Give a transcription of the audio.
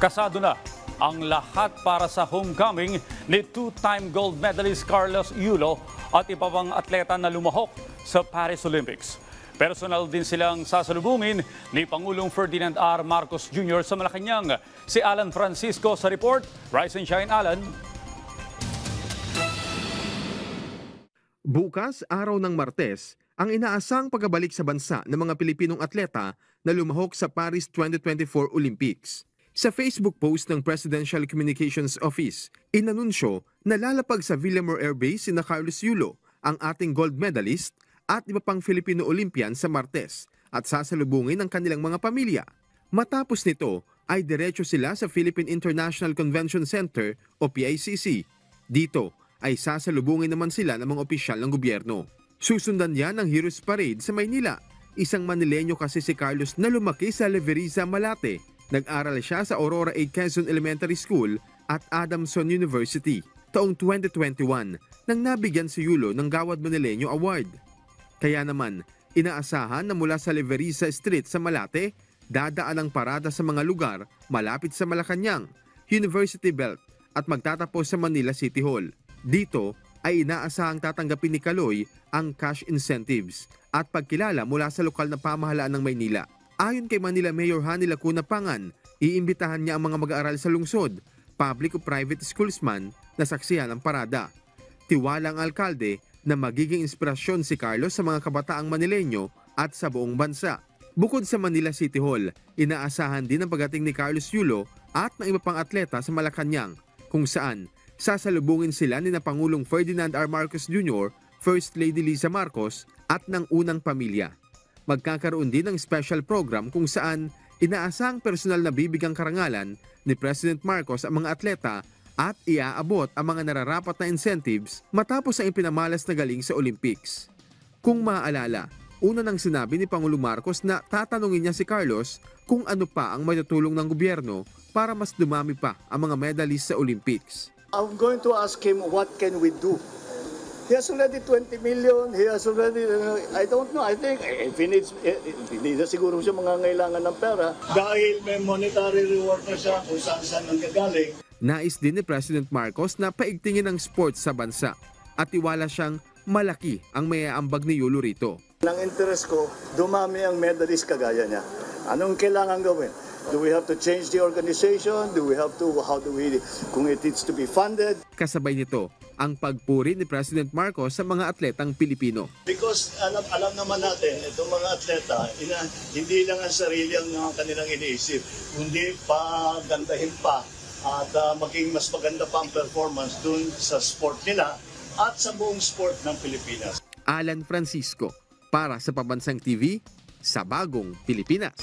Kasado na ang lahat para sa homecoming ni two-time gold medalist Carlos Yulo at iba pang atleta na lumahok sa Paris Olympics. Personal din silang sasalubungin ni Pangulong Ferdinand R. Marcos Jr. sa Malacanang. Si Alan Francisco sa report. Rise and shine, Alan. Bukas, araw ng Martes, ang inaasang pagbabalik sa bansa ng mga Pilipinong atleta na lumahok sa Paris 2024 Olympics. Sa Facebook post ng Presidential Communications Office, inanunsyo na lalapag sa Villamor Air Base sina Carlos Yulo, ang ating gold medalist, at iba pang Filipino Olympian sa Martes at sasalubungin ang kanilang mga pamilya. Matapos nito ay diretso sila sa Philippine International Convention Center o PICC. Dito ay sasalubungin naman sila ng mga opisyal ng gobyerno. Susundan yan ang Heroes Parade sa Maynila. Isang Manileño kasi si Carlos na lumaki sa Leveriza, Malate. Nag-aral siya sa Aurora 8 Quezon Elementary School at Adamson University. Taong 2021 nang nabigyan si Yulo ng Gawad Manileño Award. Kaya naman, inaasahan na mula sa Leveriza Street sa Malate, dadaan ang parada sa mga lugar malapit sa Malacanang, University Belt at magtatapos sa Manila City Hall. Dito ay inaasahang tatanggapin ni Kaloy ang cash incentives at pagkilala mula sa lokal na pamahalaan ng Maynila. Ayon kay Manila Mayor Hani Lacuna Pangan, iimbitahan niya ang mga mag-aaral sa lungsod, public o private schools man, na saksihan ang parada. Tiwala ang alkalde na magiging inspirasyon si Carlos sa mga kabataang Manileño at sa buong bansa. Bukod sa Manila City Hall, inaasahan din ang pagdating ni Carlos Yulo at ng iba pang atleta sa Malacanang, kung saan sasalubungin sila ni na Pangulong Ferdinand R. Marcos Jr., First Lady Liza Marcos at ng unang pamilya. Magkakaroon din ng special program kung saan inaasang personal na bibigang karangalan ni President Marcos ang mga atleta at iaabot ang mga nararapat na incentives matapos ang ipinamalas na galing sa Olympics. Kung maaalala, una nang sinabi ni Pangulong Marcos na tatanungin niya si Carlos kung ano pa ang matutulong ng gobyerno para mas dumami pa ang mga medalist sa Olympics. I'm going to ask him what can we do. He has already 20 million, he has already, I don't know, I think, if he needs na siguro siya mangangailangan ng pera. Dahil may monetary reward na siya kung saan nanggagaling. Nais din ni President Marcos na paigtingin ang sports sa bansa at tiwala siyang malaki ang maiaambag ni Yulo rito. Ang interest ko, dumami ang medalist kagaya niya. Anong kailangan gawin? Do we have to change the organization? Kung it needs to be funded? Kasabay nito, ang pagpuri ni President Marcos sa mga atletang Pilipino. Because alam naman natin, itong mga atleta, hindi lang ang sarili ang kanilang iniisip, kundi pagandahin pa at maging mas maganda pa ang performance dun sa sport nila at sa buong sport ng Pilipinas. Alan Francisco, para sa Pambansang TV, sa Bagong Pilipinas.